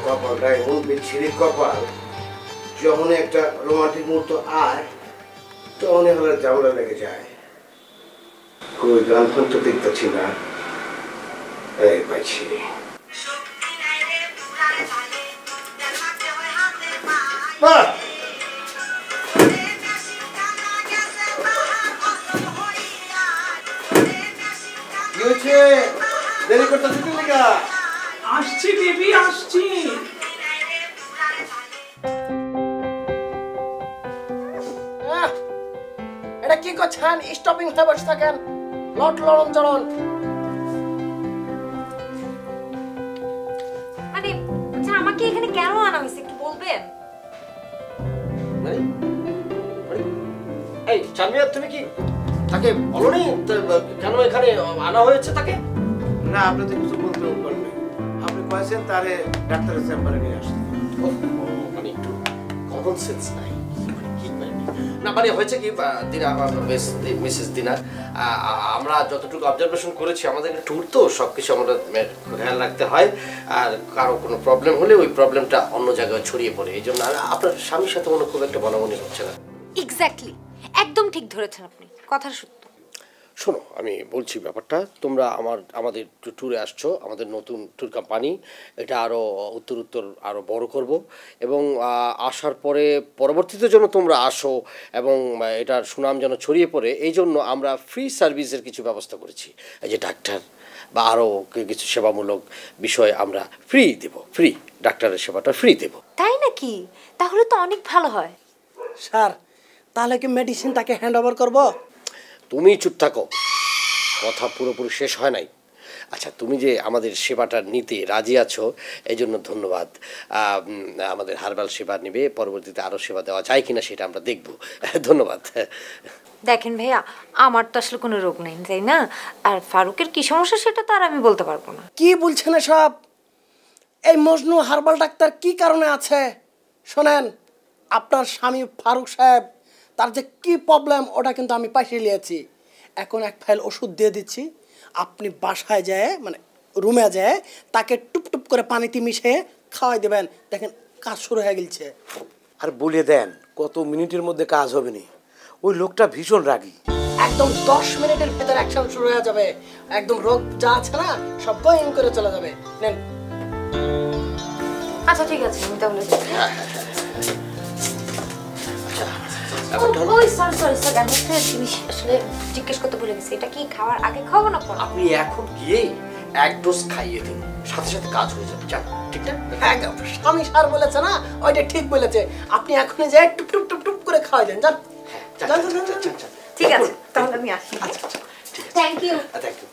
কপালটা এমন বিচ্ছিরি কপাল, যখন একটা রোমান্টিক মুহূর্ত আয় তখন হলে ঝামেলা লেগে যায়। কই গান তো দেখতেছি না। এই পাইছি। দেরি করতেছি তুমি কা? আসছি বেবি, আসছি। এটা কি করছেন? স্টপিং হয়ে বসে থাকেন, লট লড়ন চড়ন। মানে আচ্ছা, আমাকে এখানে কেন আনা হয়েছে একটু বলবেন? এই চামিয়া, তুমি কি তাকে বলনি কেন এখানে আনা হয়েছে তাকে? না, আপনি তো কিছু বলতে পারবেন না। আপনি কয়েছেন তারে ডাক্তারের চেম্বারে নিয়ে আসতে। মানে একটু কমন সেন্স নাই। না মানে হয়েছে কি মিসেস দিনা, আমরা যতটুকু অবজারভেশন করেছি, আমাদের ট্যুর তো সবকিছু আমরা খেয়াল রাখতে হয়। আর কারো কোনো প্রবলেম হলে ওই প্রবলেমটা অন্য জায়গায় ছড়িয়ে পড়ে। এই জন্য আপনার স্বামীর সাথে মনে খুব একটা মনে হচ্ছে না। এক্স্যাক্টলি, একদম ঠিক ধরেছেন আপনি, কথা সত্য। শোনো, আমি বলছি ব্যাপারটা, তোমরা আমাদের ট্যুরে আসছো, আমাদের নতুন ট্যুর কোম্পানি, এটা আরও উত্তর আরও বড় করব এবং আসার পরে পরবর্তীতে যেন তোমরা আসো এবং এটার সুনাম যেন ছড়িয়ে পড়ে, এই জন্য আমরা ফ্রি সার্ভিসের কিছু ব্যবস্থা করেছি। এই যে ডাক্তার বা আরও কিছু সেবামূলক বিষয় আমরা ফ্রি দেব, ফ্রি ডাক্তারের সেবাটা ফ্রি দেব। তাই নাকি? তাহলে তো অনেক ভালো হয়। স্যার, তাহলে কি মেডিসিনটাকে হ্যান্ড ওভার করবো? তুমি চুপ থাকো, কথা পুরোপুরি শেষ হয় নাই। আচ্ছা, তুমি যে আমাদের সেবাটা নিতে রাজি আছো এই জন্য ধন্যবাদ। আমাদের হার্বাল সেবা নেবে, পরবর্তীতে আরও সেবা দেওয়া যায় কিনা সেটা আমরা দেখব। ধন্যবাদ। দেখেন ভাইয়া, আমার তো আসলে কোনো রোগ নেই, তাই না? আর ফারুকের কি সমস্যা সেটা তো আর আমি বলতে পারবো না। কি বলছেন এসব? এই মজনু হার্বাল ডাক্তার কি কারণে আছে শোনেন, আপনার স্বামী ফারুক সাহেব, তার যে কি প্রবলেম ওটা কিন্তু আমি পাঠিয়ে নিয়েছি। এখন এক ফাইল ওষুধ দিয়ে দিচ্ছি, আপনি বাসায় যায় মানে রুমে যায় তাকে টুপটুপ করে পানিতে মিশিয়ে খাওয়াই দেবেন, দেখেন কাজ শুরু হয়ে গেছে। আর বলে দেন কত মিনিটের মধ্যে কাজ হবে নি। ওই লোকটা ভীষণ রাগী। একদম 10 মিনিটের ভেতর অ্যাকশন শুরু হয়ে যাবে, একদম রোগ যা আছে না সব গোয়িং করে চলে যাবে। নেন। আচ্ছা ঠিক আছে, আমি তাহলে আমি একটা জিনিস আসলে জিজ্ঞেস করতে ভুলে গেছি, এটা কি খাওয়ার আগে খাওয়াবো না পরে? আপনি এখন গিয়েই এক ডোজ খাইয়ে দিন, সাথে সাথে কাজ হয়ে যাবে। যান, ঠিক না? স্বামী স্যার বলেছে না, ওইটা ঠিক বলেছে। আপনি এখনই যাই টুপ টুপ টুপ টুপ করে খাওয়াই দেন। যান। ঠিক আছে, তাহলে আমি আসি। আচ্ছা আচ্ছা, থ্যাংক ইউ। Thank you.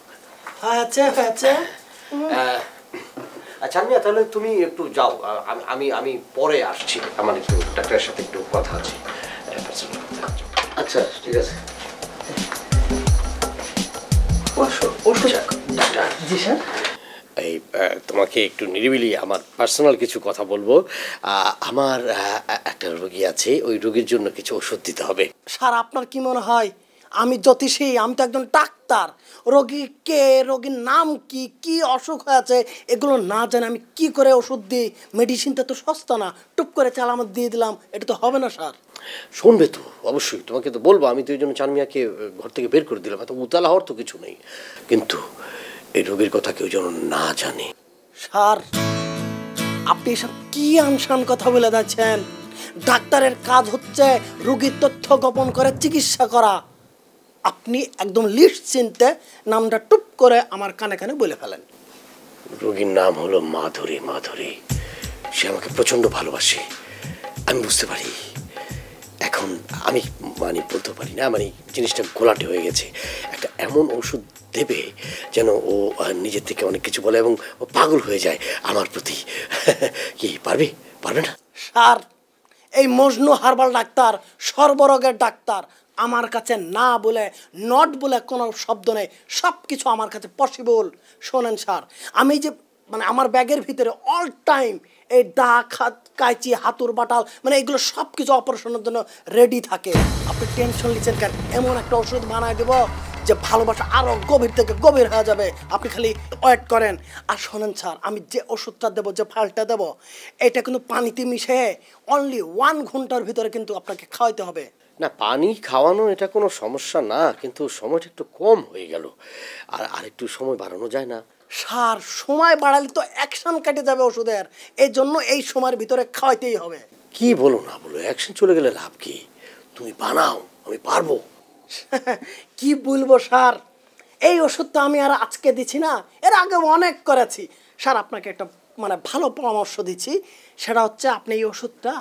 আচ্ছা আচ্ছা। আচ্ছা আমিয়া, তাহলে তুমি একটু যাও, আমি আমি পরে আসছি, আমার একটু ডাক্তারের সাথে একটু কথা আছে। আচ্ছা ঠিক আছে। ডাক্তার। জি স্যার। এই তোমাকে একটু নিরিবিলি আমার পার্সোনাল কিছু কথা বলবো। আমার একটা রোগী আছে, ওই রোগীর জন্য কিছু ওষুধ দিতে হবে। স্যার, আপনার কি মনে হয় আমি জ্যোতিষী? আমি তো একজন ডাক্তার। রোগীকে, রোগীর নাম কি, কি অসুখ হয়েছে এগুলো না জানে আমি কি করে ওষুধ দিই? মেডিসিনটা তো সস্তা না, টুপ করে চালামত দিয়ে দিলাম, এটা তো হবে না স্যার। শুনবে তো অবশ্যই, তোমাকে তো বলবো। আমি তো এই জন্য চানমিয়াকে ঘর থেকে বের করে দিলাম, এত উতালা হওয়ার তো কিছু নেই। কিন্তু এই রোগীর কথা কেউ যেন না জানে। স্যার, আপনি এসব কি আনসান কথা বলে যাচ্ছেন? ডাক্তারের কাজ হচ্ছে রোগীর তথ্য গোপন করে চিকিৎসা করা। আপনি একদম লিস্ট চিনতে নামটা টুপ করে আমার কানে কানে বলে ফেলেন। রোগীর নাম হলো মাধুরী। মাধুরী, সে আমাকে প্রচণ্ড ভালোবাসে, আমি বুঝতে পারি। এখন আমি মানে বলতে পারি না, মানে জিনিসটা গোলাটে হয়ে গেছে। একটা এমন ওষুধ দেবে যেন ও নিজের থেকে অনেক কিছু বলে এবং ও পাগল হয়ে যায় আমার প্রতি। কি পারবে? পারবে না? স্যার, এই মজনু হার্বাল ডাক্তার সর্বরোগের ডাক্তার। আমার কাছে না বলে, নট বলে কোনো শব্দ নেই, সব কিছু আমার কাছে পসিবল। শোনেন স্যার, আমি যে মানে আমার ব্যাগের ভিতরে অল টাইম এই দা, কাঁচি, হাতুর বাটাল, মানে এগুলো সব কিছু অপারেশনের জন্য রেডি থাকে। আপনি টেনশন নিচ্ছেন কেন? এমন একটা ওষুধ বানায় দেবো যে ভালোবাসা আরো গভীর থেকে গভীর হয়ে যাবে। আপনি খালি ওয়েট করেন। আর শোনেন স্যার, আমি যে ওষুধটা দেবো, যে ফালটা দেবো, এটা কিন্তু পানিতে মিশে অনলি 1 ঘন্টার ভিতরে কিন্তু আপনাকে খাওয়াইতে হবে। না, পানি খাওয়ানো এটা কোনো সমস্যা না, কিন্তু সময়টা একটু কম হয়ে গেল। আর একটু সময় বাড়ানো যায় না? স্যার, সময় বাড়ালে তো অ্যাকশন কেটে যাবে ওষুধের, এই জন্য এই সময়ের ভিতরে খাওয়াইতেই হবে। কি বলো না বলো, অ্যাকশন চলে গেলে লাভ কি? তুমি বানাও, আমি পারবো। কি বলবো স্যার, এই ওষুধটা আমি আর আজকে দিচ্ছি না, এর আগে অনেক করেছি। স্যার, আপনাকে একটা মানে ভালো পরামর্শ দিচ্ছি, সেটা হচ্ছে আপনি এই ওষুধটা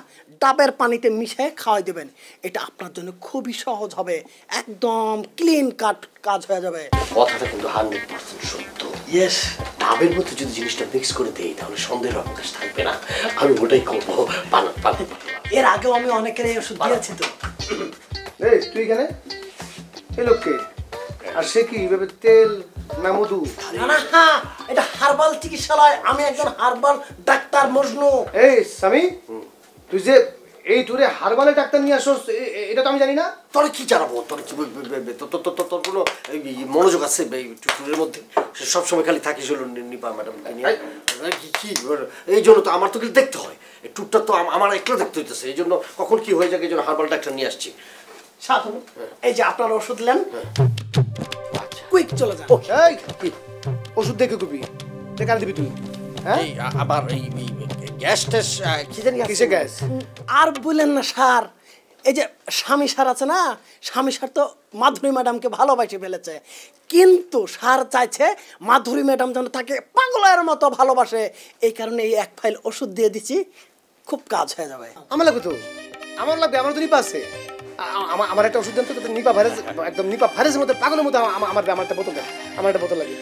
ডাবের পানিতে মিশিয়ে খাওয়াই দেবেন। এটা আপনার জন্য খুবই সহজ হবে, একদম ক্লিন কাট কাজ হয়ে যাবে। কথাটা কিন্তু 100% সত্য। ইয়েস, ডাবের মধ্যে যদি জিনিসটা মিক্স করে দেই তাহলে সন্দেহের অবকাশ থাকবে না। আমি ওটাই করবো। এর আগেও আমি অনেকের এই ওষুধ দিয়েছি তো। এই তুই এখানে, এই লোককে, আর সে কি এভাবে তেল না মধু? না না, হ্যাঁ, এটা হার্বাল চিকিৎসালয়, আমি একজন হার্বাল ডাক্তার মজনু। এই স্বামী, তুই যে এই টুরে হারবালের ডাক্তার নিয়ে আসছ, এটা তো আমি জানি না। তোর কি জানাবো? তোর কি তোর কোনো মনোযোগ আছে টুরের মধ্যে? সবসময় খালি থাকিস হলো নিপা ম্যাডাম কি, এই জন্য তো আমার তো কিছু দেখতে হয়। এই টুরটা তো আমার একলা দেখতে হইতেছে, এই জন্য কখন কি হয়ে যায়, এই জন্য হারবাল ডাক্তার নিয়ে আসছি। সাধু, এই যে আপনার ওষুধ নেন, কুইক চলে যান। এই কি ওষুধ দেখে কবি কার দিবি তুই? হ্যাঁ, আবার এই গ্যাস ট্যাস কি জানি কিসে গ্যাস? আর বললেন না স্যার, এই যে স্বামী স্যার আছে না, স্বামী স্যার তো মাধুরী ম্যাডামকে ভালোবাসে ফেলেছে, কিন্তু স্যার চাইছে মাধুরী ম্যাডাম যেন তাকে পাগলের মতো ভালোবাসে। এই কারণে এই 1 ফাইল ওষুধ দিয়ে দিচ্ছি, খুব কাজ হয়ে যাবে। আমার লাগবে তো, আমার লাগবে, আমার তো নিপা আছে। আমার একটা ওষুধ দেন তো, নিপা ভাইরাস, একদম নিপা ভাইরাসের মধ্যে পাগলের মধ্যে আমার একটা বোতল দেন, আমার একটা বোতল লাগবে।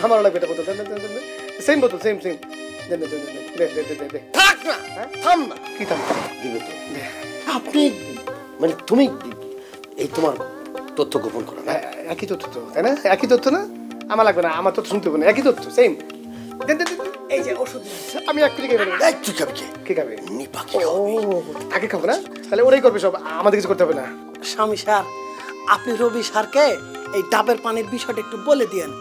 আমারও লাগবে একটা বোতল, সেম বোতল, সেম সেম। থাক না, থাম না। কি থাম? দিবে তো। আপনি মানে তুমি এই তোমার তথ্য গোপন করো না? একই তথ্য তো, তাই না? একই তথ্য না? আমার লাগবে না, আমার তথ্য শুনতে হবে না, একই তথ্য, সেম। এই যে ওষুধ, আমি এক কোটি খেয়ে এই তুই খাবি কে? কে খাবে? নিপা কি ও, খাবে? আগে খাবো না, তাহলে ওরাই করবে সব, আমাদের কিছু করতে হবে না। স্বামী স্যার, আপনি রবি স্যারকে এই ডাবের পানির বিষয়টা একটু বলে দিয়েন।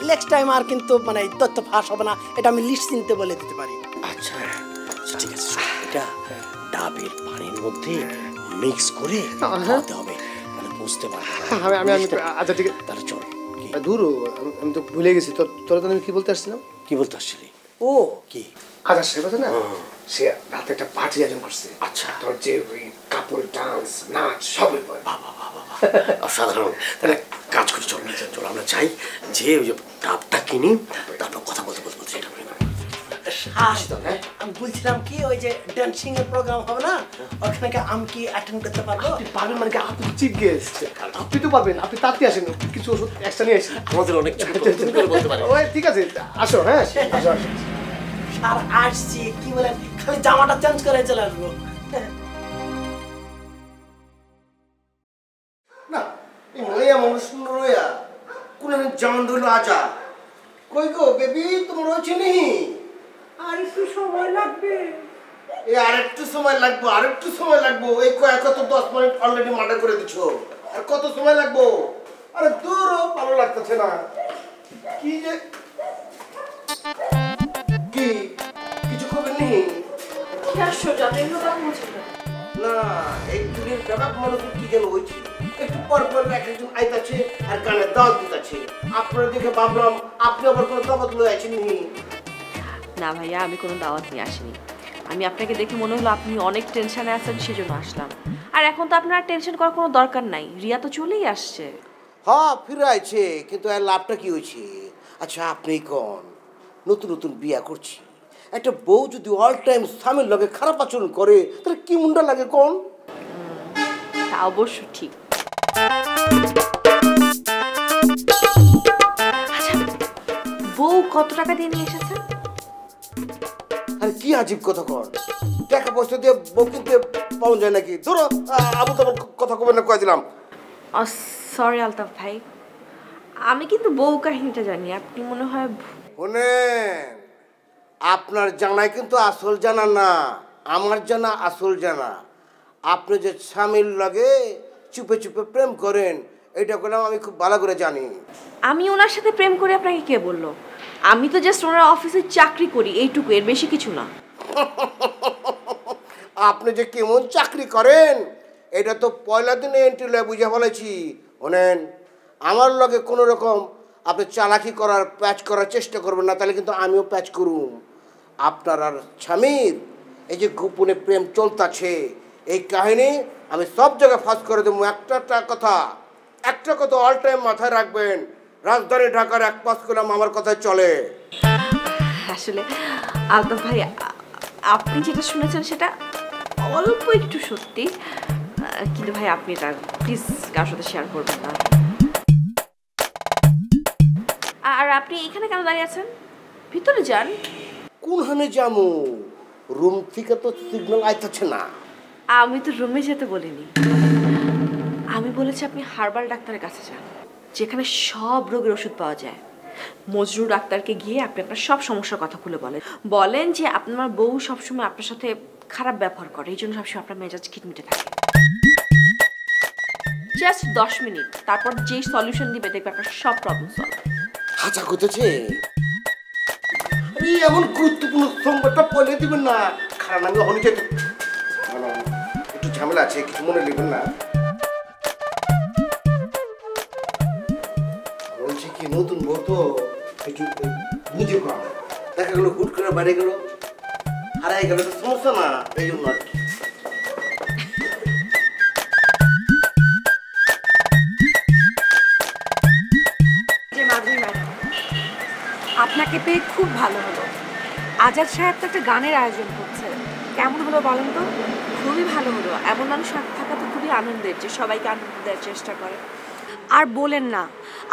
নেক্সট টাইম আর কিন্তু মানে এই তথ্য ফাঁস হবে না, এটা আমি লিস্ট চিনতে বলে দিতে পারি। আচ্ছা ঠিক আছে, এটা ডাবের পানির মধ্যে মিক্স করে খাওয়াতে হবে, মানে বুঝতে পারবে। আমি আচ্ছা ঠিক আছে, তাহলে চল। দূর, আমি তো ভুলে গেছি। তোরা তো আমি কি বলতে আসছিলাম? কি বলতে আসছিলি? ও কি? আচ্ছা, সে কথা না, সে রাতে একটা পার্টি আয়োজন করছে। আচ্ছা। তোর যে ওই কাপড়, ডান্স, নাচ সবই পায়। বাবা অসাধারণ। তাহলে কাজ করে চল, চল আমরা চাই যে ওই যে ডাবটা কিনি, তারপর কথা বলতে বলতে সেটা স্যার, আমি বলছিলাম কি, ওই যে ডান্সিং এর প্রোগ্রাম হবে না, ওখানে কি আমি কি অ্যাটেন্ড করতে পারবো? আপনি পারবেন মানে কি? আপনি চিফ গেস্ট, আপনি তো পারবেন। আপনি তাড়াতাড়ি আসেন, কিছু ওষুধ এক্সট্রা নিয়ে আসেন। আমাদের অনেক তুমি করে বলতে পারি। ওই ঠিক আছে, আসো। হ্যাঁ, আসো আসো। স্যার আসছি, কি বলেন, খালি জামাটা চেঞ্জ করে চলে আসবো। না, এই নয়া মানুষ নয়া কোন জামান ধরলো আজা। কই গো বেবি, তোমার হয়েছে নি? আর একটু সময় লাগবে। এই আরেকটু সময় লাগবে, আরেকটু সময় লাগবে। এই কত 10 মিনিট অলরেডি মার্ডার করে দিছো, আর কত সময় লাগবে? আরে দূর, ভালো লাগতেছে না। কি যে কি কিছু খবর নেই? কি আশ্চর্য, আমি এগুলো কথা বলছি না। না, এই টুরির ব্যাপার মনে করি কি যেন হয়েছে। একটু পর পর একজন আইতাছে আর গানের দাওয়াত দিতেছে। আপনারা দেখে ভাবলাম আপনি আবার কোনো দাওয়াত লয়ে আছেন নি। না ভাইয়া, আমি কোনো দাওয়াত নিয়ে আসিনি। আমি আপনাকে দেখে মনে হলো আপনি অনেক টেনশনে আছেন, সেজন্য আসলাম। আর এখন তো আপনার টেনশন করার কোনো দরকার নাই, রিয়া তো চলেই আসছে। হ্যাঁ, ফিরে আইছে, কিন্তু এর লাভটা কি হয়েছে? আচ্ছা আপনি কোন, নতুন নতুন বিয়া করছি, একটা বউ যদি অল টাইম স্বামীর লগে খারাপ আচরণ করে তাহলে কি মুন্ডা লাগে কোন? তা অবশ্য ঠিক। আচ্ছা, বউ কত টাকা দিয়ে নিয়ে এসেছেন? আরে কি আজীব কথা কর, টাকা পয়সা দিয়ে বউ কিনতে পাওয়া যায় নাকি? ধরো আবু তোমার কথা কবে না কয়ে দিলাম। সরি আলতাফ ভাই, আমি কিন্তু বউ কাহিনীটা জানি, আপনি মনে হয় শোনেন, আপনার জানাই কিন্তু আসল জানা না, আমার জানা আসল জানা। আপনি যে স্বামীর লগে চুপে চুপে প্রেম করেন, এইটা করলাম আমি খুব ভালো করে জানি। আমি ওনার সাথে প্রেম করে আপনাকে কে বললো? আমি তো জাস্ট ওনার অফিসে চাকরি করি, এইটুকু, এর বেশি কিছু না। আপনি যে কেমন চাকরি করেন এটা তো পয়লা দিনে এন্ট্রি লয়ে বুঝে ফেলেছি। শোনেন, আমার লগে কোনো রকম আপনি চালাকি করার প্যাচ করার চেষ্টা করবেন না, তাহলে কিন্তু আমিও প্যাচ করুম। আপনার আর স্বামীর এই যে গোপনে প্রেম চলতেছে, এই কাহিনী আমি সব জায়গায় ফাঁস করে দেবো। একটা কথা অল টাইম মাথায় রাখবেন, রাজধানী ঢাকার এক পাশ করলাম আমার কথায় চলে। আসলে আলতাফ ভাই, আপনি যেটা শুনেছেন সেটা অল্প একটু সত্যি, কিন্তু ভাই আপনি এটা প্লিজ কারোর সাথে শেয়ার করবেন না। আর আপনি এখানে কেন দাঁড়িয়ে আছেন? ভিতরে যান। কোনখানে যাবো? রুম থেকে তো সিগন্যাল আইতেছে না। আমি তো রুমে যেতে বলিনি, আমি বলেছি আপনি হার্বাল ডাক্তারের কাছে যান, যেখানে সব রোগের ওষুধ পাওয়া যায়। মজরু ডাক্তারকে গিয়ে আপনি আপনার সব সমস্যার কথা খুলে বলেন যে আপনার বউ সবসময় আপনার সাথে খারাপ ব্যবহার করে, এই জন্য সবসময় আপনার মেজাজ খিটমিটে থাকে। জাস্ট 10 মিনিট, তারপর যেই সলিউশন দিবে দেখবে আপনার সব প্রবলেম সলভ। হাঁচা করতেছে। এমন গুরুত্বপূর্ণ সংবাদটা বলে দিবেন না, খারাপ আমি হনি যেতে একটু ঝামেলা আছে, কিছু মনে নেবেন না। বলছি কি, নতুন বউ তো একটু বুঝে কম, দেখা গেলো হুট করে বাড়ি গেল, হারাই গেল, তো সমস্যা না, এই জন্য আর কি। আপনাকে পেয়ে খুব ভালো হলো। আজাদ সাহেব তো একটা গানের আয়োজন করছে, কেমন হলো বলেন তো? খুবই ভালো হলো। এমন মানুষ থাকা তো খুবই আনন্দের, যে সবাইকে আনন্দ দেওয়ার চেষ্টা করে। আর বলেন না,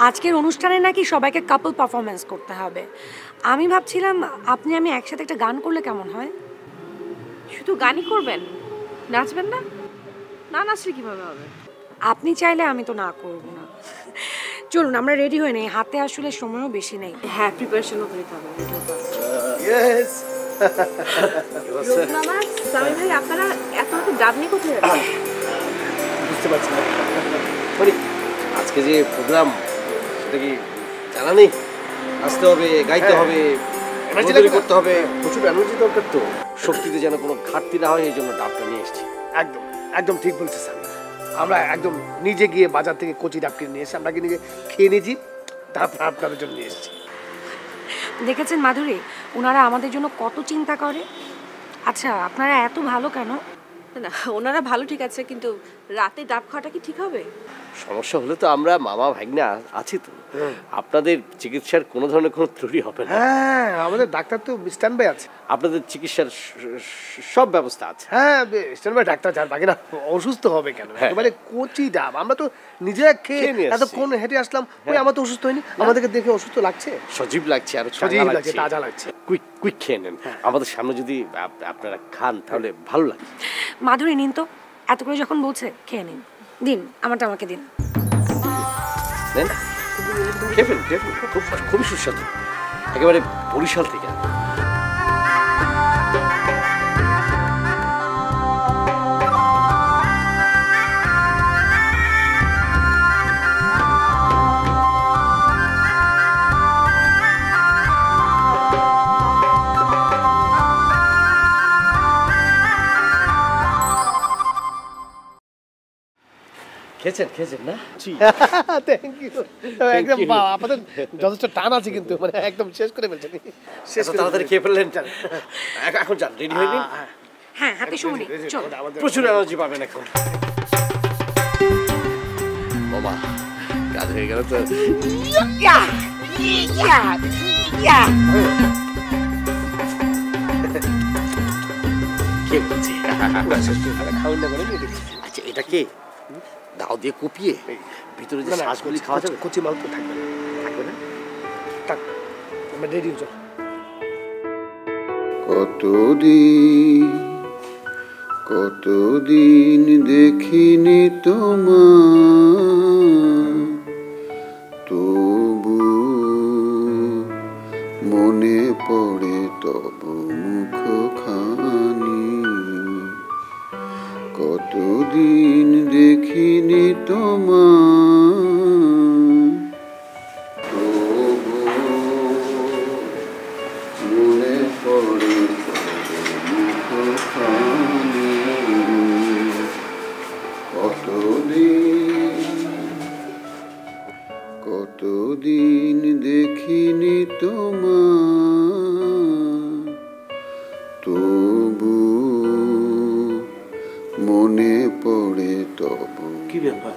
আজকের অনুষ্ঠানে নাকি সবাইকে কাপল পারফরমেন্স করতে হবে। আমি ভাবছিলাম আপনি আমি একসাথে একটা গান করলে কেমন হয়? শুধু গানই করবেন, নাচবেন না? না নাচলে কিভাবে হবে? আপনি চাইলে আমি তো না করব না। চলুন আমরা রেডি হয়ে নেই, হাতে আসলে সময়ও বেশি নেই। হ্যাঁ, প্রিপারেশনও করতে হবে। ইয়েস। মামা, সামি ভাই, আপনারা এত রাতে ডাব নিয়ে কোথায় যাচ্ছেন? বুঝতে পারছি না মানে আজকে যে প্রোগ্রাম সেটা কি জানা নেই? আসতে হবে, গাইতে হবে, মজুরি করতে হবে, প্রচুর এনার্জি দরকার, তো শক্তিতে যেন কোনো ঘাটতি না হয়, এই জন্য ডাবটা নিয়ে এসেছি। একদম একদম ঠিক বলছিস আমি। আমরা একদম নিজে গিয়ে বাজার থেকে কচি ডাব কিনে নিয়ে এসে আমরা নিজে খেয়ে নিয়েছি, তারপর আপনাদের জন্য নিয়ে এসেছি। দেখেছেন মাধুরী, ওনারা আমাদের জন্য কত চিন্তা করে। আচ্ছা, আপনারা এত ভালো কেন? না, ওনারা ভালো ঠিক আছে, কিন্তু রাতে ডাব খাওয়াটা কি ঠিক হবে? সমস্যা হলে তো আমরা মামা ভাগ্না আছি তো, আপনাদের চিকিৎসার কোনো ধরনের কোনো ত্রুটি হবে না। হ্যাঁ, আমাদের ডাক্তার তো স্ট্যান্ড বাই আছে। আপনাদের চিকিৎসার সব ব্যবস্থা আছে। হ্যাঁ, স্ট্যান্ড বাই ডাক্তার যান, বাকি না অসুস্থ হবে কেন? একেবারে কচি ডাব, আমরা তো নিজেরা খেয়ে এতক্ষণ হেঁটে আসলাম, ওই আমার তো অসুস্থ হয়নি, আমাদেরকে দেখে অসুস্থ লাগছে? সজীব লাগছে, আর সজীব লাগছে, তাজা লাগছে। কুইক খেয়ে নেন, আমাদের সামনে যদি আপনারা খান তাহলে ভালো লাগে। মাধুরী, নিন তো, এত করে যখন বলছে খেয়ে নিন। দিন, আমারটা আমাকে দিন। নেন, খেয়ে ফেলুন, খুবই সুস্বাদু, একেবারে বরিশাল থেকে। খেয়েছেন না? Thank you. একদম আপনাদের যথেষ্ট টান আছে, কিন্তু মানে একদম শেষ করে ফেলছেন। শেষ তাড়াতাড়ি খেয়ে ফেললেন, এখন যান, রেডি হয়ে নিন। হ্যাঁ, হাতে সময় নেই, চল। প্রচুর এনার্জি পাবেন এখন। বাবা, কাজ হয়ে গেল তো। কে বলছে? আচ্ছা, এটা কে? দাও দিয়ে কুপিয়ে ভিতরে যে শ্বাসগুলি খাওয়া যাবে? কচি মাল তো থাকবে না, থাকবে না, থাক, আমরা রেডি হয়ে যাও। কতদিন দেখিনি তোমার, তবু মনে পড়ে তবু মুখখানি। কতদিন দেখিনি তোমায়, তবু মনে পড়ে মুখখানি। কতদিন দেখিনি তোমায়, তবু মনে পড়ে তবু। কি ব্যাপার,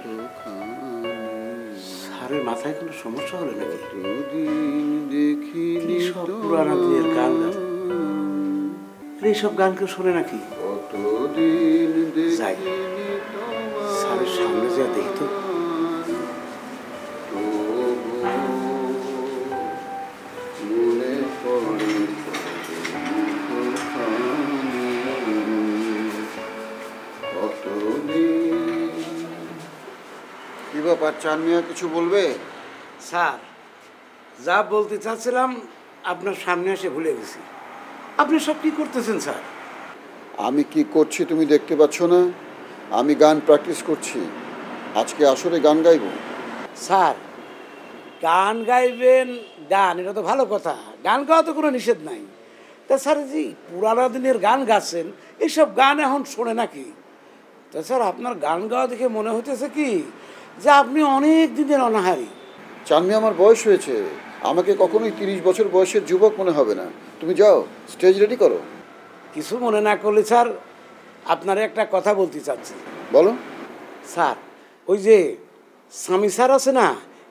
স্যারের মাথায় কোনো সমস্যা হলো নাকি? কতদিন দেখিনি সব পুরানো দিনের গান এইসব গান কেউ শোনে নাকি? কতদিন যাই দেখিনি স্যারের সামনে যা দেখি তো। মনে পড়ে কি ব্যাপার, চান মিয়া কিছু বলবে? স্যার, যা বলতে চাচ্ছিলাম আপনার সামনে এসে ভুলে গেছি। আপনি সব কি করতেছেন স্যার? আমি কি করছি তুমি দেখতে পাচ্ছ না? আমি গান প্র্যাকটিস করছি। আজকে আসরে গান গাইব। স্যার, গান গাইবেন, গান এটা তো ভালো কথা, গান গাওয়া তো কোনো নিষেধ নাই। তা স্যার, জি পুরানো দিনের গান গাচ্ছেন, এইসব গান এখন শোনে নাকি? তা স্যার, আপনার গান গাওয়া দেখে মনে হইতেছে কি যে আপনি অনেক দিনের অনাহারী। চানমি আমার বয়স হয়েছে, আমাকে কখনোই 30 বছর বয়সের যুবক মনে হবে না। তুমি যাও, স্টেজ রেডি করো। কিছু মনে না করলে স্যার, আপনার একটা কথা বলতে চাচ্ছি। বলো। স্যার, ওই যে স্বামী স্যার আছে না,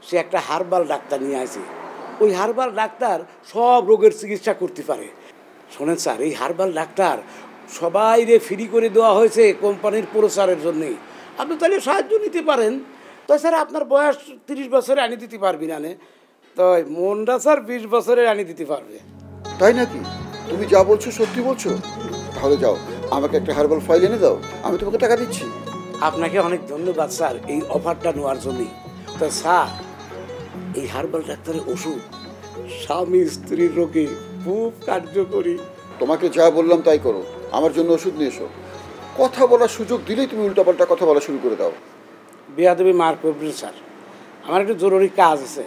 সে একটা হার্বাল ডাক্তার নিয়ে আসে। ওই হার্বাল ডাক্তার সব রোগের চিকিৎসা করতে পারে। শোনেন স্যার, এই হার্বাল ডাক্তার সবাইরে ফ্রি করে দেওয়া হয়েছে কোম্পানির প্রচারের জন্যে। আপনি তাহলে সাহায্য নিতে পারেন। তো স্যার, আপনার বয়স 30 বছরে আনি দিতে পারবি না নে, তো মনটা স্যার 20 বছরে আনি দিতে পারবে। তাই নাকি? তুমি যা বলছো সত্যি বলছো? তাহলে যাও, আমাকে একটা হার্বাল ফাইল এনে দাও, আমি তোমাকে টাকা দিচ্ছি। আপনাকে অনেক ধন্যবাদ স্যার এই অফারটা নেওয়ার জন্যই। তো স্যার, এই হার্বাল ডাক্তারের ওষুধ স্বামী স্ত্রীর রোগে খুব কার্যকরী। তোমাকে যা বললাম তাই করো, আমার জন্য ওষুধ নিয়ে এসো। কথা বলার সুযোগ দিলেই তুমি উল্টাপাল্টা কথা বলা শুরু করে দাও। বেয়াদবি মার করবেন স্যার, আমার একটু জরুরি কাজ আছে,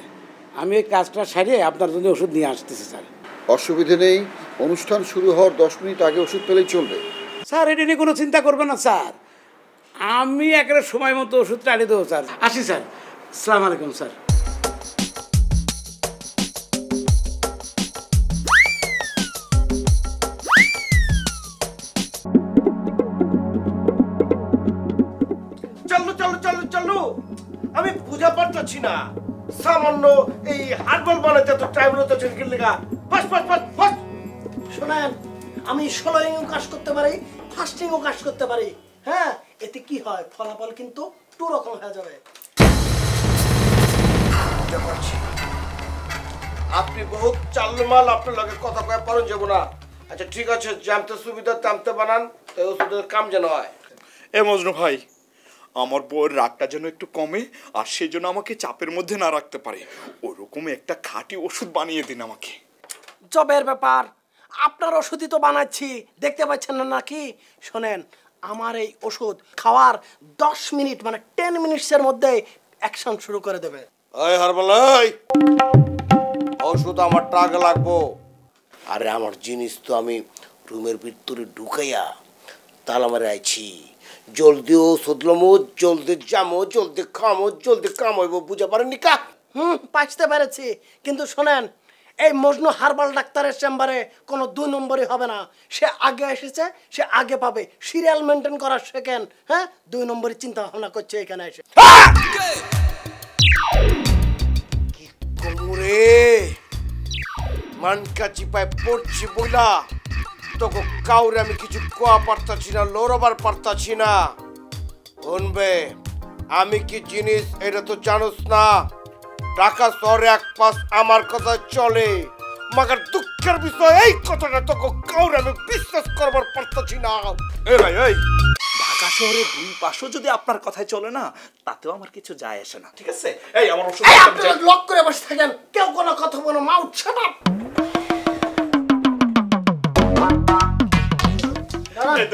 আমি এই কাজটা সারিয়ে আপনার জন্য ওষুধ নিয়ে আসতেছি স্যার। অসুবিধে নেই, অনুষ্ঠান শুরু হওয়ার 10 মিনিট আগে ওষুধ পেলেই চলবে। স্যার, এটা নিয়ে কোনো চিন্তা করবেন না স্যার, আমি একেবারে সময় মতো ওষুধটা আনিয়ে দেবো স্যার। আসি স্যার, আসসালামু আলাইকুম স্যার। চলো চলো চলো চলো, আমি বুঝা পারতাছি না, সামান্য এই হার্বাল বানাতে এত টাইম লাগতেছে কি লাগা? Fast fast fast fast. শোনেন, আমি স্লোইংও কাজ করতে পারি, ফাস্টিংও কাজ করতে পারি। হ্যাঁ, এতে কি হয়, ফলাফল কিন্তু 2 রকম হয়ে যাবে। আপনি বহুত চালমাল, আপনার লগে কথা কয়ে পারেন যাব না। আচ্ছা ঠিক আছে, জানতে সুবিধা তামতে বানান, তাই ওষুধের কাম যেন হয়। এ মজনু ভাই, আমার বউয়ের রাগটা যেন একটু কমে আর সেই জন্য আমাকে চাপের মধ্যে না রাখতে পারে, ওরকম একটা খাঁটি ওষুধ বানিয়ে দিন আমাকে। জবের ব্যাপার, আপনার ওষুধই তো বানাচ্ছি, দেখতে পাচ্ছেন না নাকি? শোনেন, আমার এই ওষুধ খাওয়ার 10 মিনিট মানে 10 মিনিটসের মধ্যে অ্যাকশন শুরু করে দেবে। এই হারবাল, এই ওষুধ আমার টাকা লাগবো। আরে আমার জিনিস তো আমি রুমের ভিতরে ঢুকাইয়া তালা মারে আইছি। জলদি ওষুধ লমো, জলদি জামো, জলদি খামো, জলদি কাম হইব, বুঝা পারেননি কা? পাইতে পেরেছি, কিন্তু শোনেন, এই মজনু হার্বাল ডাক্তারের চেম্বারে কোনো 2 নম্বরই হবে না। সে আগে এসেছে, সে আগে পাবে, সিরিয়াল মেনটেন করার শেখেন। হ্যাঁ, 2 নম্বরই চিন্তা ভাবনা করছে এখানে এসে। কি কোমরে মানকা চিপায় পড়ছি বইলা তোকে কাউরে আমি কিছু কোয়া পারতাছি না, লড়বার পারতাছি না। শুনবে, আমি কি জিনিস এটা তো জানোস না। ঢাকা শহরে 1 পাশ আমার কথা চলে, মাগার দুঃখের বিষয় এই কথাটা তোকে কাউরে আমি বিশ্বাস করবার পারতাছি না। এ ভাই, এই ঢাকা শহরে 2 পাশও যদি আপনার কথায় চলে না, তাতেও আমার কিছু যায় আসে না, ঠিক আছে? এই আমার ওষুধ আপনারা লক করে বসে থাকেন, কেউ কোনো কথা বলো, মাউথ শাট আপ। এই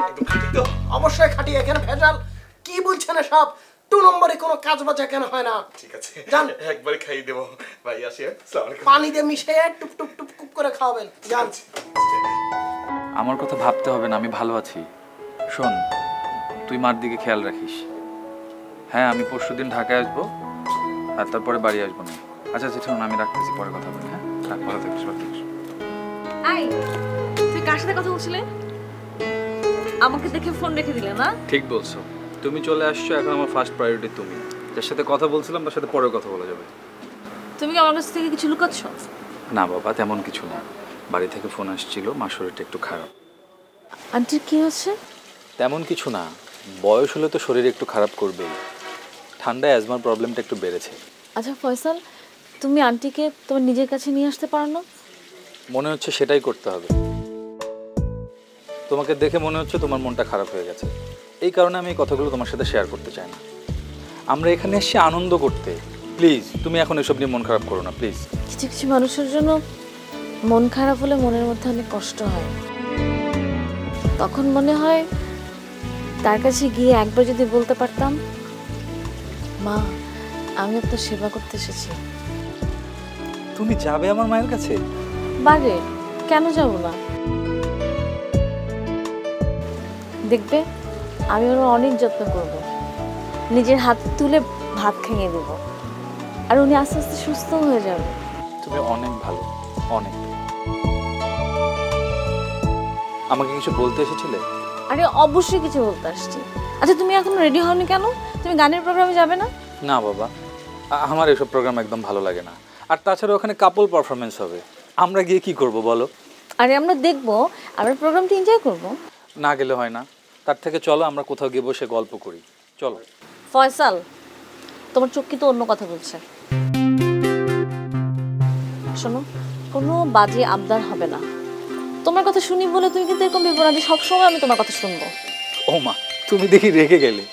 একদম খাঁটি তো? অবশ্যই খাটি, এখানে ভেজাল কি বলছেন সব? 2 নম্বরে কোনো কাজ বাজ এখানে হয় না। ঠিক আছে, যান। একবারে খাইয়ে দেবো। ভাই আসি, আসসালামু আলাইকুম। পানি দিয়ে মিশিয়ে টুপ টুপ টুপ টুপ করে খাওয়াবেন। যান। আমার কথা ভাবতে হবে না, আমি ভালো আছি। শোন, তুই মার দিকে খেয়াল রাখিস। হ্যাঁ, আমি পরশুদিন ঢাকায় আসবো আর তারপরে বাড়ি আসবো না। আচ্ছা আচ্ছা শোন, আমি রাখতেছি, পরে কথা বলি। হ্যাঁ, ভালো থাকিস, ভালো থাকিস। আই, তুই কার সাথে কথা বলছিলে? আমাকে দেখে ফোন রেখে দিলে না? ঠিক বলছো, তুমি চলে আসছো, এখন আমার ফার্স্ট প্রায়োরিটি তুমি। যার সাথে কথা বলছিলাম তার সাথে পরে কথা বলা যাবে। তুমি কি আমার কাছ থেকে কিছু লুকাচ্ছ? না বাবা, তেমন কিছু না। বাড়ি থেকে ফোন আসছিল, মার শরীরটা একটু খারাপ। আন্টির কি হচ্ছে? তেমন কিছু না, বয়স হলে তো শরীর একটু খারাপ করবেই। ঠান্ডায় অ্যাজমার প্রবলেমটা একটু বেড়েছে। আচ্ছা ফয়সাল, তুমি আন্টিকে তোমার নিজের কাছে নিয়ে আসতে পারো না? মনে হচ্ছে সেটাই করতে হবে। তোমাকে দেখে মনে হচ্ছে তোমার মনটা খারাপ হয়ে গেছে, এই কারণে আমি এই কথাগুলো তোমার সাথে শেয়ার করতে চাই না। আমরা এখানে এসে আনন্দ করতে। প্লিজ তুমি এখন এসব নিয়ে মন খারাপ করো না, প্লিজ। কিছু কিছু মানুষের জন্য মন খারাপ হলে মনের মধ্যে অনেক কষ্ট হয়। তখন মনে হয় তার কাছে গিয়ে একবার যদি বলতে পারতাম, মা আমি আপনার সেবা করতে এসেছি। তুমি যাবে আমার মায়ের কাছে? বারে কেন যাব না? দেখবে আমি ওর অনেক যত্ন করব, নিজের হাত তুলে ভাত খাইয়ে দেব, আর উনি আস্তে আস্তে সুস্থ হয়ে যাবে। তুমি অনেক ভালো, অনেক। আমাকে কিছু বলতে এসেছিলে? আরে অবশ্যই কিছু বলতে আসছি। আচ্ছা তুমি এখন রেডি হওনি কেন? তুমি গানের প্রোগ্রামে যাবে না? না বাবা, আমার এসব প্রোগ্রাম একদম ভালো লাগে না। আর তাছাড়া ওখানে কাপল পারফরমেন্স হবে, আমরা গিয়ে কি করব বলো? আরে আমরা দেখবো, আমরা প্রোগ্রামটা এনজয় করব। না গেলে হয় না? তার থেকে চলো আমরা কোথাও গিয়ে বসে গল্প করি, চলো। ফয়সাল, তোমার চোখ কিন্তু অন্য কথা বলছে। শোনো, কোনো বাজে আবদার হবে না। তোমার কথা শুনি বলে তুমি কিন্তু এরকম ভেবো না যে সবসময় আমি তোমার কথা শুনবো। ও মা, তুমি দেখি রেগে গেলে।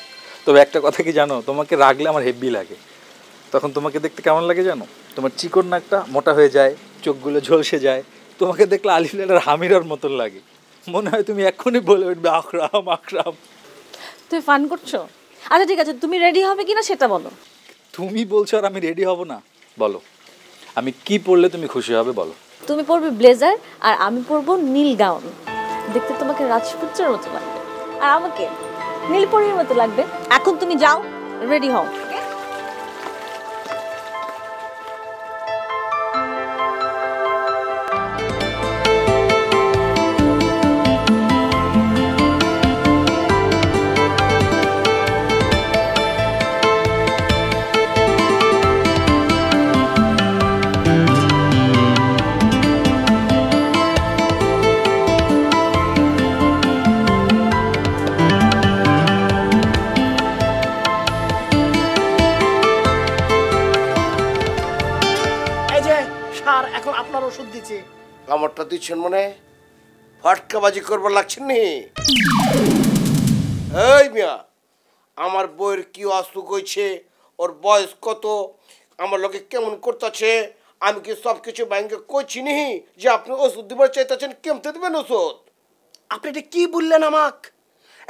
তবে একটা কথা কি জানো, তোমাকে রাগলে আমার হেব্বি লাগে। তখন তোমাকে দেখতে কেমন লাগে জানো? তোমার চিকন নাকটা মোটা হয়ে যায়, চোখগুলো ঝলসে যায়। তোমাকে দেখলে আলিফ লায়লার হামিরার মতন লাগে। মনে হয় তুমি এক্ষুনি বলে উঠবে আকরাম আকরাম। তুমি ফান করছো? আচ্ছা ঠিক আছে, তুমি রেডি হবে কিনা সেটা বলো। তুমি বলছো আর আমি রেডি হব না? বলো, আমি কি পরলে তুমি খুশি হবে বলো। তুমি পরবে ব্লেজার আর আমি পরবো নীল গাউন। দেখতে তোমাকে রাজপুত্রের মতো লাগবে আর আমাকে নীলপরীর মতো লাগবে। এখন তুমি যাও, রেডি হও। এই যে স্যার, এখন আপনার ওষুধ দিচ্ছি। আমারটা দিচ্ছেন মানে ফটকাবাজি করবার লাগছেন নি? এই মিয়া, আমার বইয়ের কি অসুখ হয়েছে, ওর বয়স কত, আমার লোকে কেমন করতেছে, আমি কি সব কিছু ব্যাংকে কইছি নি যে আপনি ওষুধ দিবার চাইতেছেন? কেমতে দেবেন ওষুধ? আপনি এটা কি বললেন আমাক?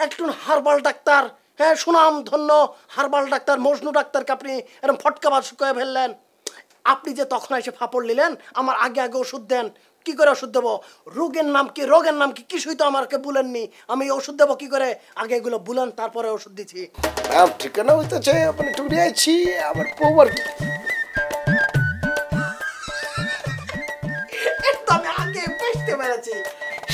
একজন হার্বাল ডাক্তার, হ্যাঁ সুনাম ধন্য হার্বাল ডাক্তার মজনু ডাক্তারকে আপনি এরকম ফটকাবাজ করে ফেললেন। আপনি যে তখন এসে ফাপড় নিলেন, আমার আগে আগে ওষুধ দেন। কি করে ওষুধ দেবো? রোগের নাম কি, রোগের নাম কি, কিছুই তো আমাকে বলেননি। আমি ওষুধ দেবো কি করে? আগে এগুলো বলেন, তারপরে ওষুধ দিচ্ছি। ঠিকানা হইতেছে আপনি টুকরে আইছি আমার পৌবার কি একটু আমি আগে বুঝতে পেরেছি।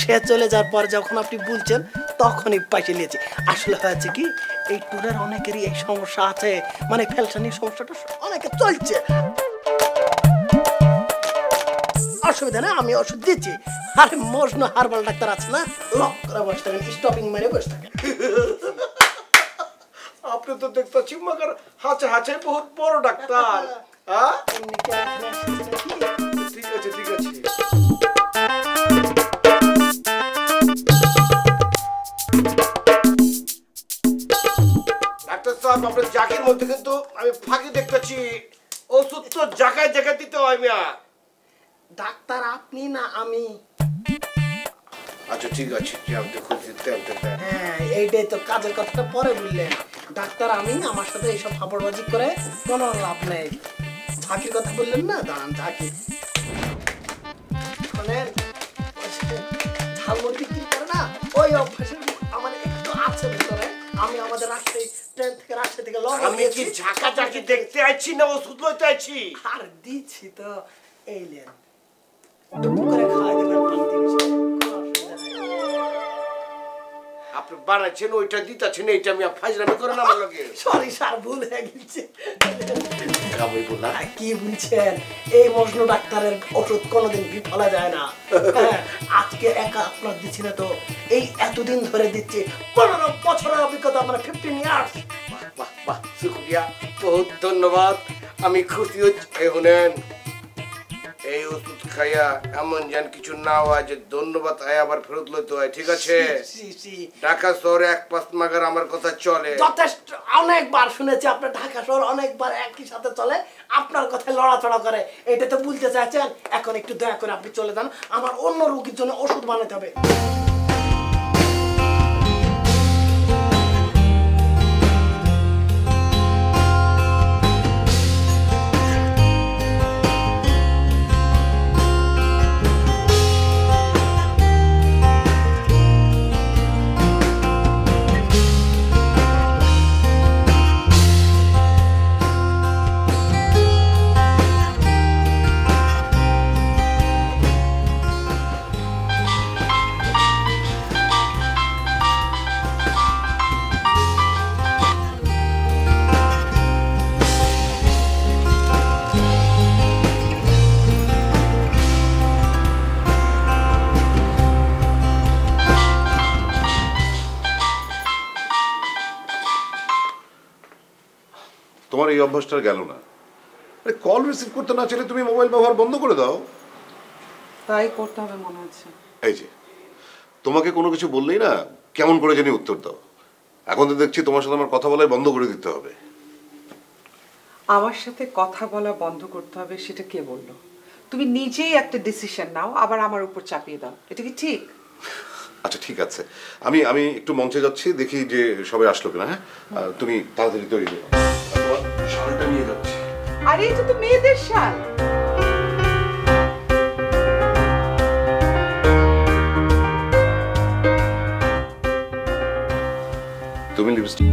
সে চলে যাওয়ার পর যখন আপনি বলছেন তখনই পাইছে নিয়েছি। আসলে হয়েছে কি, এই ট্যুরের অনেকেরই এই সমস্যা আছে, মানে ফ্যালসানির সমস্যাটা অনেকে চলছে। অসুবিধা না, আমি ওষুধ দিচ্ছি। আরে মজনু হার্বাল ডাক্তার আছে না, লক করে বসে থাকেন, স্টপিং মেরে বসে থাকেন। আপনি তো দেখতেছি মগর হাঁচে হাঁচে বহুত বড় ডাক্তার। হ্যাঁ ঠিক আছে ঠিক আছে। ডাক্তার সাহেব, আপনার জাকির মধ্যে কিন্তু আমি ফাঁকি দেখতেছি। ওষুধ তো জায়গায় জায়গায় দিতে হয় মিয়া। ডাক্তার আপনি না আমি? আচ্ছা ঠিক আছে, যাও দেখো তেল তেল। হ্যাঁ, এইটাই তো কাজের কথাটা পরে বললেন। ডাক্তার আমি, আমার সাথে এইসব ফাপড়বাজি করে কোনো লাভ নেই। ঝাঁকির কথা বললেন না, দাঁড়ান ঝাঁকি। শোনেন, ঝালমুড়ি বিক্রি করে না, ওই অভ্যাসের আমার একটু আছে ভিতরে। আমি আমাদের রাজশাহী ট্রেন থেকে রাজশাহী থেকে লবণ আমি কি ঝাঁকা ঝাঁকি দেখতে আইছি না ওষুধ লইতে আইছি? আর দিচ্ছি তো, এই লেন টুক করে খাওয়াই দেবেন পান্তি মিশিয়ে, কোনো অসুবিধা নেই। আপনি বানাচ্ছেন ওইটা দিতেছেন, এইটা আমি ফাজলামি করে না আমার লগে। সরি স্যার, ভুল হয়ে গেছে। খাবই বলা কি বলছেন, এই মজনু ডাক্তারের ওষুধ কোনোদিন বিফলে যায় না। হ্যাঁ, আজকে একা আপনার দিচ্ছি না তো, এই এতদিন ধরে দিচ্ছি, 15 বছরের অভিজ্ঞতা, আমরা 15 ইয়ার্স। বাহ বাহ বাহ, শুক্রিয়া, বহুত ধন্যবাদ, আমি খুশি হচ্ছি। শুনেন, এই ওষুধ খাইয়া এমন যেন কিছু না হয় যে ধন্যবাদ আয় আবার ফেরত লইতে হয়, ঠিক আছে? ঢাকা শহরে 1-5 মাগার আমার কথা চলে যথেষ্ট, অনেকবার শুনেছি আপনার ঢাকা শহর অনেকবার একই সাথে চলে, আপনার কথায় লড়াচড়া করে। এটা তো বলতে চাইছেন, এখন একটু দয়া করে আপনি চলে যান, আমার অন্য রোগীর জন্য ওষুধ বানাতে হবে। তোমার এই অভ্যাসটা গেল না। আরে কল রিসিভ করতে না চাইলে তুমি মোবাইল ব্যবহার বন্ধ করে দাও। তাই করতে হবে মনে হচ্ছে। এই যে তোমাকে কোনো কিছু বললেই না কেমন করে জানি উত্তর দাও। এখন তো দেখছি তোমার সাথে আমার কথা বলাই বন্ধ করে দিতে হবে। আমার সাথে কথা বলা বন্ধ করতে হবে সেটা কে বললো? তুমি নিজেই একটা ডিসিশন নাও, আবার আমার উপর চাপিয়ে দাও, এটা কি ঠিক? আচ্ছা ঠিক আছে, আমি আমি একটু মঞ্চে যাচ্ছি, দেখি যে সবাই আসলো কিনা। হ্যাঁ, তুমি তাড়াতাড়ি তৈরি হও। তোমার শালটা নিয়ে যাচ্ছি। আরে এটা তো মেয়েদের শাল। তুমি লিপস্টিক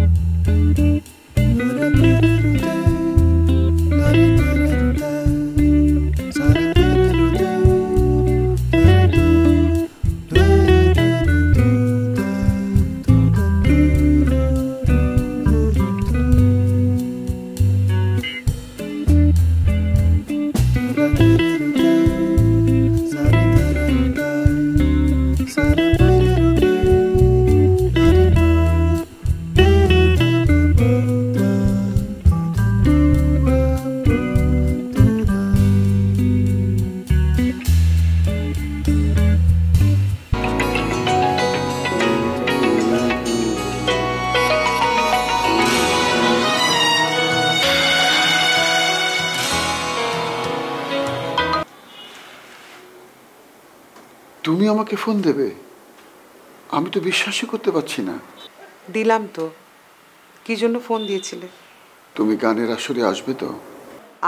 তুমি আমাকে ফোন দেবে? আমি তো বিশ্বাসই করতে পারছি না। দিলাম তো। কি জন্য ফোন দিয়েছিলে? তুমি গানের আসরে আসবে তো?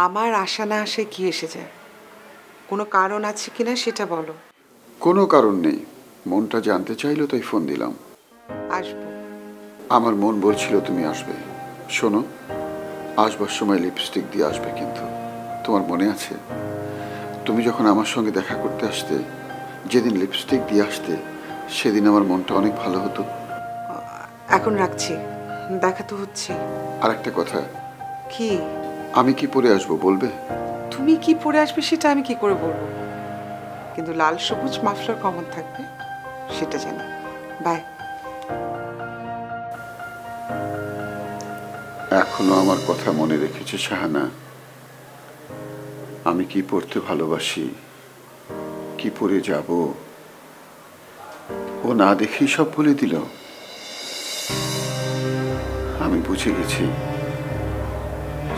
আমার আশা না আসে কি এসে যায়? কোনো কারণ আছে কিনা সেটা বলো। কোনো কারণ নেই, মনটা জানতে চাইলো তাই ফোন দিলাম। আসবো। আমার মন বলছিল তুমি আসবে। শোনো, আসবার সময় লিপস্টিক দিয়ে আসবে, কিন্তু তোমার মনে আছে তুমি যখন আমার সঙ্গে দেখা করতে আসতে, যেদিন লিপস্টিক দিয়ে আসতে, সেদিন আমার মনটা অনেক ভালো হতো। এখন রাখছি, দেখা তো হচ্ছে। আর একটা কথা। কি? আমি কি পরে আসবো বলবে? তুমি কি পরে আসবে সেটা আমি কি করে বলবো, কিন্তু লাল সবুজ মাফলার কমন থাকবে সেটা জানি। বাই। এখনো আমার কথা মনে রেখেছে শাহানা? আমি কি পড়তে ভালোবাসি, কি পরে যাব, ও না দেখেই সব বলে দিল। আমি বুঝে গেছি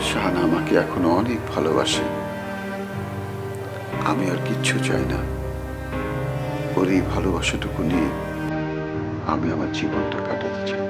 শাহানা আমাকে এখনো অনেক ভালোবাসে। আমি আর কিচ্ছু চাই না। ওর এই ভালোবাসাটুকু নিয়ে আমি আমার জীবনটা কাটাতে চাই।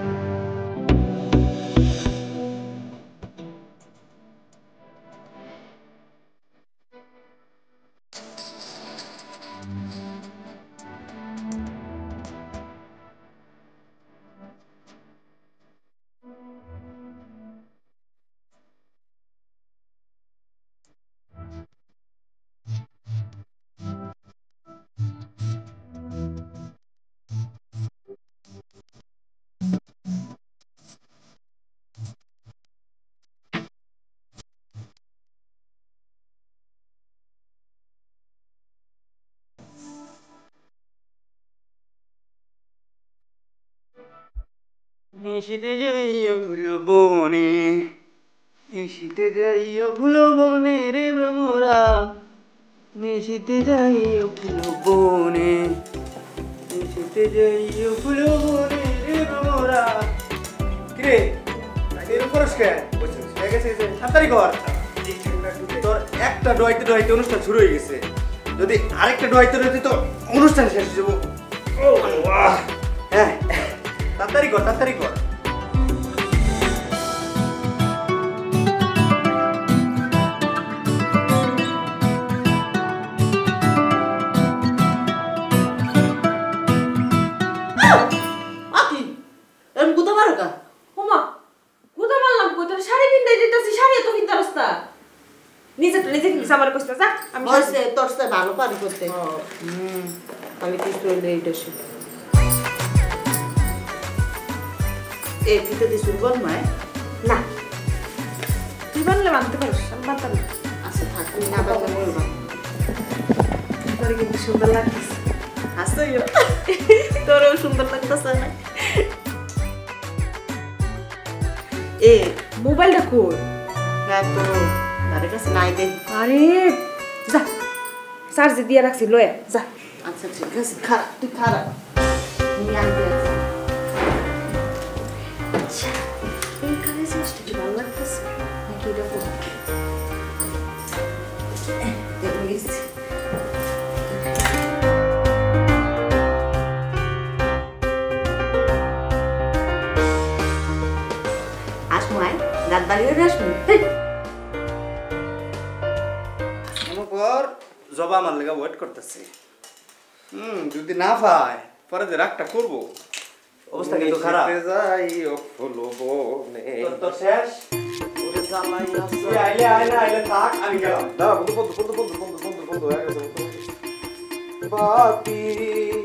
নিশিতে যাইও ভুলো বনে, নিশিতে যাইও ভুলো বনে রে ভ্রমরা, নিশিতে যাইও ভুলো বনে, নিশিতে যাইও ভুলো বনে রে ভ্রমরা। কিরে এরকম করস কেন? তাড়াতাড়ি কর, তোর একটা ডোয়াইতে ডোয়াইতে অনুষ্ঠান শুরু হয়ে গেছে, যদি আরেকটা ডোয়াইতে ডোয়াইতে তো অনুষ্ঠান শেষ হয়ে যাবো। হ্যাঁ তাড়াতাড়ি কর, তাড়াতাড়ি কর। আকি এরকম গুতা মারো কা? ওমা গুতা মারলাম কই? তোর শাড়ি কিনতে যেতেছি, শাড়ি তো কিনতে রাস্তা নিজে তো নিজে কিনতে আমার কইতা যা। আমি হইছে তোর সাথে ভালো পারি করতে। আমি কিছু হইলে এইটা শুন। এ ফিতে দি সুরবন মায় না, তুই বানলে বানতে পারিস, আমি বানতাম না। আচ্ছা থাক, তুই না বানলে বলবা। তোর কিন্তু সুন্দর লাগতেছে। আসতে তোরও সুন্দর লাগতেছে না? এ মোবাইলটা কই? হ্যাঁ তো তার কাছে নাই দে। আরে যা চার্জে দিয়ে রাখছি, লয়ে যা। আচ্ছা ঠিক আছে, খারাপ তুই খারাপ নিয়ে আনতে আছি। আচ্ছা এই কাজে জিনিসটা কি ভালো লাগতেছে নাকি এটা করবো? দেখে গেছি আসময় দাঁত বাড়িয়ে আসবি। পর জবা আমার লেগে ওয়েট করতেছি। যদি না পায় পরে যে রাগটা করবো, অবস্থা কিন্তু খারাপ। তোর শেষ আইলে থাক, আমি গেলাম।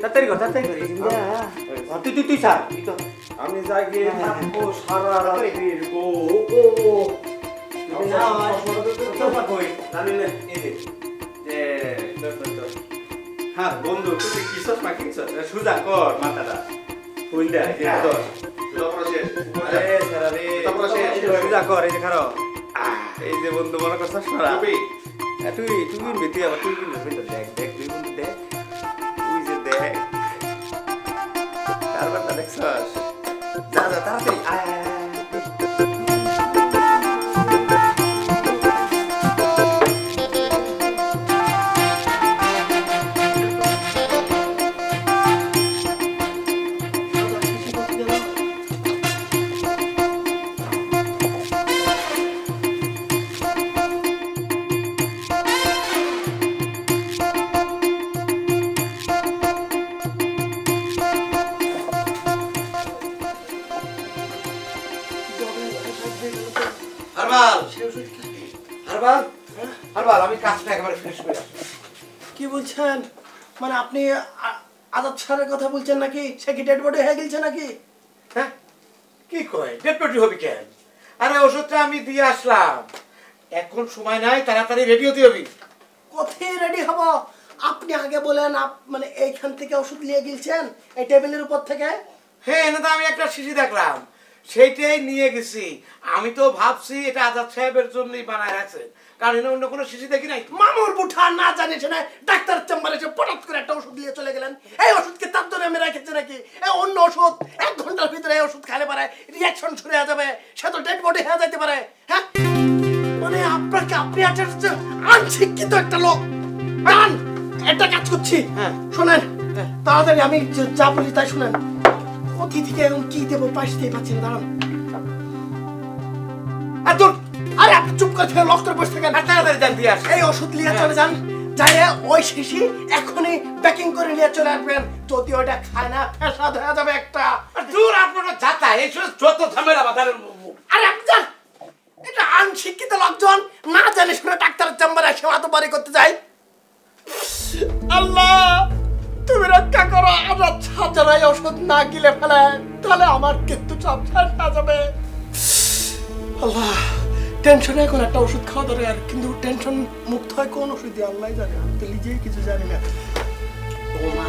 তাড়াতাড়ি কর, তাড়াতাড়ি কর। তুই তুই ছাড়, আমি জাগিয়ে থাকবো সারা রাতের গো। হ্যাঁ বন্ধু, তুই কি চশমা কিনছ? সুজা কর মাথাটা, ফুল দেয় সুজা কর। এই যে খারো, এই যে বন্ধু মনে কর চশমা তুই কিনবি, তুই আবার তুই কিনবি। দেখ দেখ তুই বন্ধু দেখ, তুই যে দেখ কারবারটা দেখছস। যা যা তাড়াতাড়ি আয়। কি বলছেন? মানে আপনি আজাদ স্যারের কথা বলছেন নাকি? সে কি ডেড বডি হয়ে গেছে নাকি? হ্যাঁ কি কয় ডেড বডি হবে কেন? আরে ওষুধটা আমি দিয়ে আসলাম, এখন সময় নাই, তাড়াতাড়ি রেডি হতে হবে। কোথায় রেডি হব? আপনি আগে বলেন, মানে এইখান থেকে ওষুধ নিয়ে গেছেন এই টেবিলের উপর থেকে? হ্যাঁ এনে তো আমি একটা শিশি দেখলাম, সেইটাই নিয়ে গেছি। আমি তো ভাবছি এটা আজাদ সাহেবের জন্যই বানায় আছে, কারণ এনে অন্য কোনো শিশি দেখি নাই। মামুর বুঠা না জানিস না, ডাক্তার চেম্বারে এসে পটাত করে একটা ওষুধ দিয়ে চলে গেলেন। এই ওষুধকে তার জন্য আমি রেখেছি নাকি? এই অন্য ওষুধ 1 ঘন্টার ভিতরে এই ওষুধ খেলে পারে রিয়াকশন শুরু হয়ে যাবে, সে তো ডেড বডি হয়ে যেতে পারে। হ্যাঁ মানে আপনাকে আপনি আনশিক্ষিত একটা লোক। এটা কাজ করছি। হ্যাঁ শোনেন, তাড়াতাড়ি আমি যা বলি তাই শুনেন। অতিথিকে এখন কি দেবো পাইতেই পাচ্ছি না, দাঁড়ান। আরে আপনি চুপ করে থেকে লক করে বসে থাকেন। তাড়াতাড়ি যান দিয়ে আসেন। এই ওষুধ নিয়ে চলে যান, যাই ওই শিশি এখনই প্যাকিং করে নিয়ে চলে আসবেন। যদি ওটা খায় না ফেসাদ হয়ে যাবে একটা। দূর আপনারা যাতা এই যত ঝামেলা বাজারের। আরে আপনি যান, এটা আনশিক্ষিত লোকজন না জানে শুনে ডাক্তারের চেম্বারে এসে মাতবাড়ি করতে যায়। আল্লাহ তুমি রক্ষা করো, আমরা ছাড়াই ওষুধ না গিলে ফেলে তাহলে আমার কিন্তু সব শেষ হয়ে যাবে। আল্লাহ টেনশনে এখন একটা ওষুধ খাওয়া দরকার, কিন্তু টেনশন মুক্ত হয় কোন ওষুধ দিয়ে আল্লাহ জানে, আমি তো নিজেই কিছু জানি না। ও মা